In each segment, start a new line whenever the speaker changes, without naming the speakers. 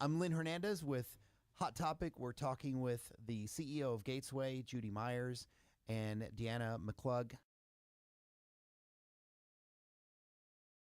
I'm Lynn Hernandez with Hot Topic. We're talking with the CEO of Gatesway, Judy Myers, and Deanna McClug.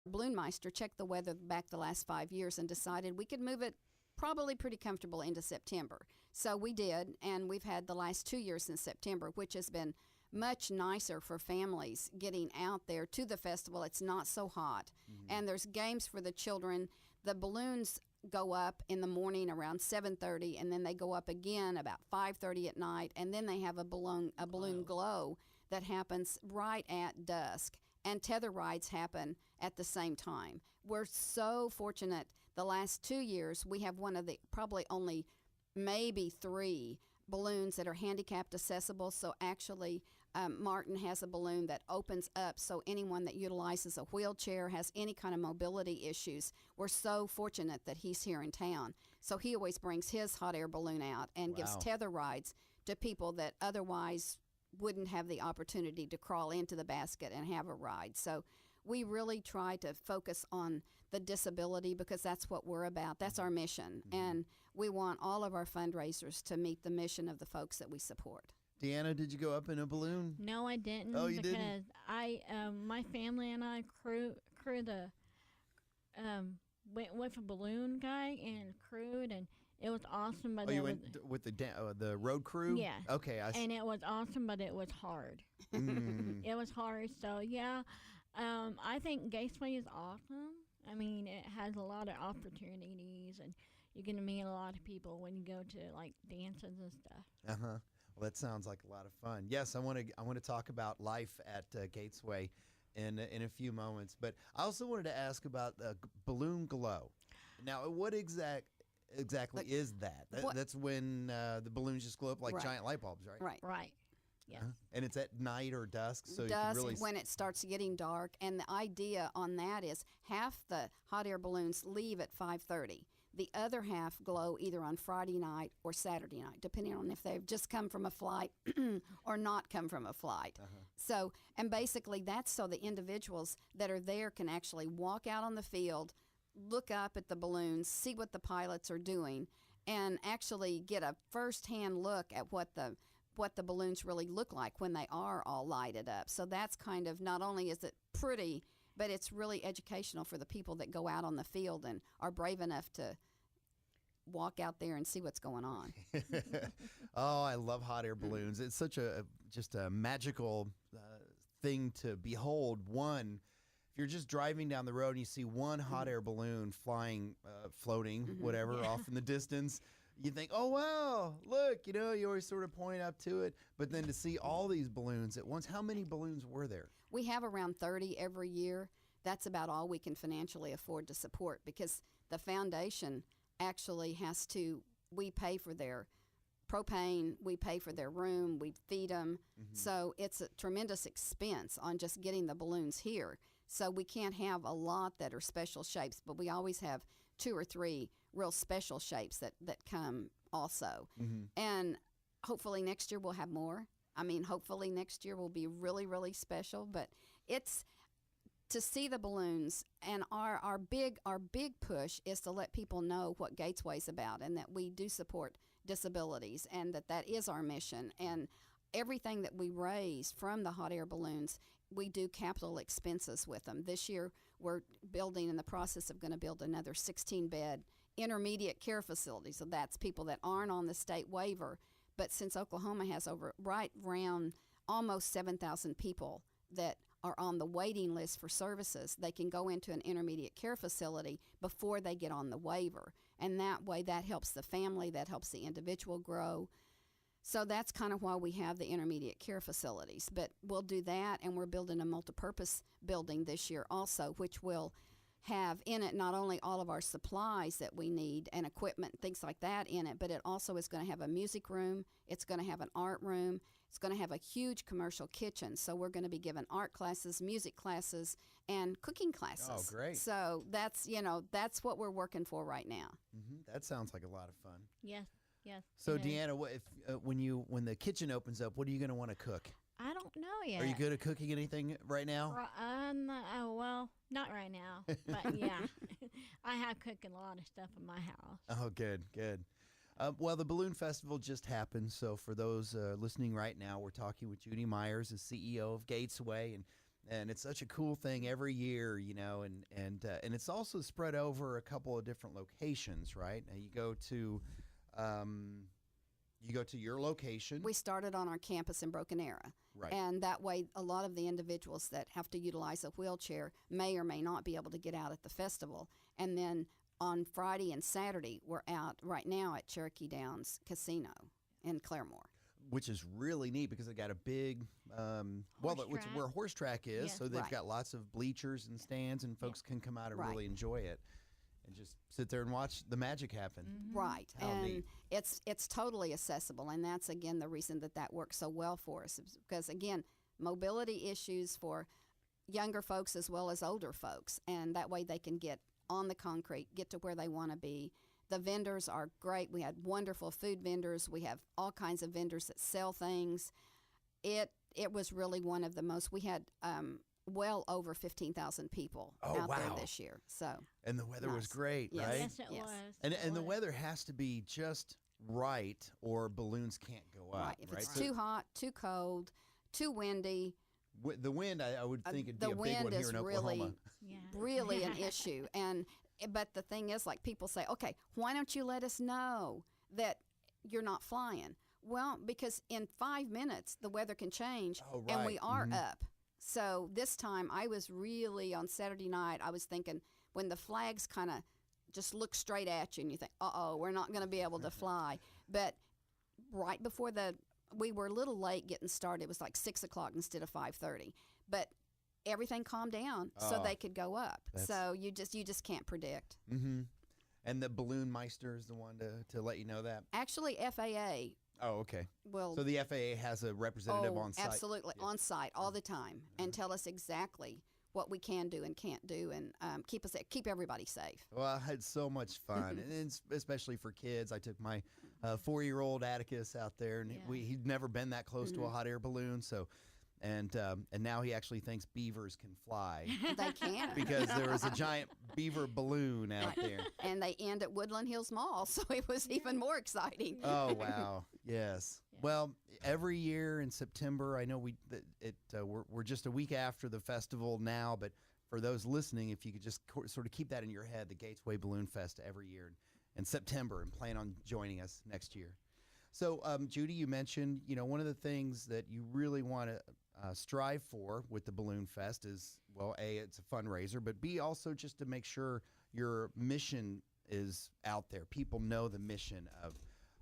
Balloonmeister checked the weather back the last 5 years and decided we could move it probably pretty comfortable into September. So we did, and we've had the last 2 years in September, which has been much nicer for families getting out there to the festival. It's not so hot, and there's games for the children. The balloons go up in the morning around 7:30, and then they go up again about 5:30 at night, and then they have a balloon glow that happens right at dusk. And tether rides happen at the same time. We're so fortunate. The last 2 years, we have one of the probably only maybe 3 balloons that are handicapped accessible. So actually, Martin has a balloon that opens up so anyone that utilizes a wheelchair, has any kind of mobility issues. We're so fortunate that he's here in town. So he always brings his hot air balloon out and gives tether rides to people that otherwise wouldn't have the opportunity to crawl into the basket and have a ride. So we really try to focus on the disability because that's what we're about. That's our mission. And we want all of our fundraisers to meet the mission of the folks that we support.
Deanna, did you go up in a balloon?
No, I didn't.
Oh, you
because
didn't?
I, my family and I crew the, went with a balloon guy and crewed, and it was awesome. But
You went with the road crew?
Yeah.
Okay.
And it was awesome, but it was hard. It was hard. So yeah, I think Gatesway is awesome. I mean, it has a lot of opportunities, and you're gonna meet a lot of people when you go to like dances and stuff.
Well, that sounds like a lot of fun. Yes, I want to talk about life at Gatesway in a few moments, but I also wanted to ask about the balloon glow. Now, what exactly is that? That's when the balloons just glow up like giant light bulbs, right?
Right. Yeah.
And it's at night or dusk, so
Dusk,
you can really
when it starts getting dark. And the idea on that is half the hot air balloons leave at 5:30. The other half glow either on Friday night or Saturday night, depending on if they've just come from a flight or not come from a flight. So, and basically that's so the individuals that are there can actually walk out on the field, look up at the balloons, see what the pilots are doing, and actually get a first-hand look at what the balloons really look like when they are all lighted up. So that's kind of, not only is it pretty, but it's really educational for the people that go out on the field and are brave enough to walk out there and see what's going on.
Oh, I love hot air balloons. It's such just a magical thing to behold. One, if you're just driving down the road and you see one hot air balloon flying, floating, whatever, off in the distance, you think, oh, wow, look, you always sort of point up to it. But then to see all these balloons at once, how many balloons were there?
We have around 30 every year. That's about all we can financially afford to support because the foundation actually we pay for their propane, we pay for their room, we feed them. So it's a tremendous expense on just getting the balloons here. So we can't have a lot that are special shapes, but we always have 2 or 3 real special shapes that come also. And hopefully next year we'll have more. I mean, hopefully next year will be really, really special, but it's to see the balloons, and our big push is to let people know what Gatesway's about and that we do support disabilities and that is our mission. And everything that we raise from the hot air balloons, we do capital expenses with them. This year, we're in the process of going to build another 16-bed intermediate care facility. So that's people that aren't on the state waiver. But since Oklahoma has right around almost 7,000 people that are on the waiting list for services, they can go into an intermediate care facility before they get on the waiver. And that way, that helps the family, that helps the individual grow. So that's kind of why we have the intermediate care facilities. But we'll do that, and we're building a multipurpose building this year also, which will have in it not only all of our supplies that we need and equipment, things like that in it, but it also is going to have a music room. It's going to have an art room. It's going to have a huge commercial kitchen. So we're going to be giving art classes, music classes, and cooking classes.
Oh, great.
So that's what we're working for right now.
That sounds like a lot of fun.
Yes. Yes.
So Deanna, when the kitchen opens up, what are you going to want to cook?
I don't know yet.
Are you good at cooking anything right now?
Well, not right now, but yeah, I have cooked a lot of stuff in my house.
Oh, good, good. Well, the Balloon Festival just happened. So for those listening right now, we're talking with Judy Myers, the CEO of Gatesway, and it's such a cool thing every year, you know, and it's also spread over a couple of different locations, right? Now you go to your location,
We started on our campus in Broken Arrow.
right?
And that way, a lot of the individuals that have to utilize a wheelchair may or may not be able to get out at the festival. And then on Friday and Saturday, we're out right now at Cherokee Downs Casino in Claremore.
Which is really neat because they got a big,
Horse
which
track.
where a horse track is.
Yes.
So they've
Right.
got lots of bleachers and stands, and folks can come out and
Right.
really enjoy it, and just sit there and watch the magic happen.
Mm-hmm.
Right,
How
and
neat.
it's totally accessible, and that's again the reason that works so well for us, is because again, mobility issues for younger folks as well as older folks, and that way they can get on the concrete, get to where they want to be. The vendors are great. We had wonderful food vendors. We have all kinds of vendors that sell things. It was really one of the most. We had well over 15,000 people
Oh,
out there
wow.
this year. So
And the weather was
Nice.
great,
Yes.
right?
Yes, it
Yes.
was.
And
It
the
was.
weather has to be just right, or balloons can't go up.
right, if it's
So
too hot, too cold, too windy,
the wind, I would think it'd be
the
a big
wind
one here
is
in
really
Oklahoma.
Yeah.
really an issue. But the thing is, like, people say, okay, why don't you let us know that you're not flying? Well, because in 5 minutes the weather can change,
Oh,
and we
right.
are
Mhm.
up. So this time I was really, on Saturday night, I was thinking, when the flags kind of just look straight at you and you think, uh-oh, we're not going to be able to fly. But right before we were a little late getting started. It was like 6 o'clock instead of 5:30. But everything calmed down so
Oh,
they could go up.
that's-
So you just can't predict.
Mm-hmm. And the Balloon Meister is the one to let you know that.
Actually, FAA
Oh, okay.
will
So the FAA has a representative on site.
absolutely
Yeah.
on site all the time and tell us exactly what we can do and can't do, and keep everybody safe.
Well, I had so much fun, and especially for kids. I took my 4-year-old Atticus out there, and
Yeah.
he'd never been that close
Mm-hmm.
to a hot air balloon. So, and now he actually thinks beavers can fly
They can.
because there was a giant beaver balloon out there.
And they end at Woodland Hills Mall, so it was even more exciting.
Oh wow! Yes.
Yeah.
Well, every year in September, I know we're just a week after the festival now, but for those listening, if you could just sort of keep that in your head, the Gatesway Balloon Fest every year in September, and plan on joining us next year. So, Judy, you mentioned one of the things that you really want to strive for with the Balloon Fest is, well, A, it's a fundraiser, but B, also just to make sure your mission is out there. People know the mission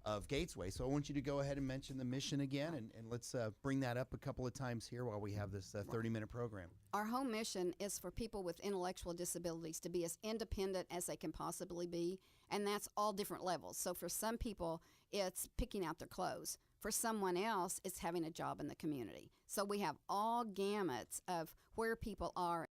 of Gatesway. So I want you to go ahead and mention the mission again, and let's bring that up a couple of times here while we have this 30-minute program.
Our whole mission is for people with intellectual disabilities to be as independent as they can possibly be, and that's all different levels. So for some people, it's picking out their clothes. For someone else, it's having a job in the community. So we have all gamuts of where people are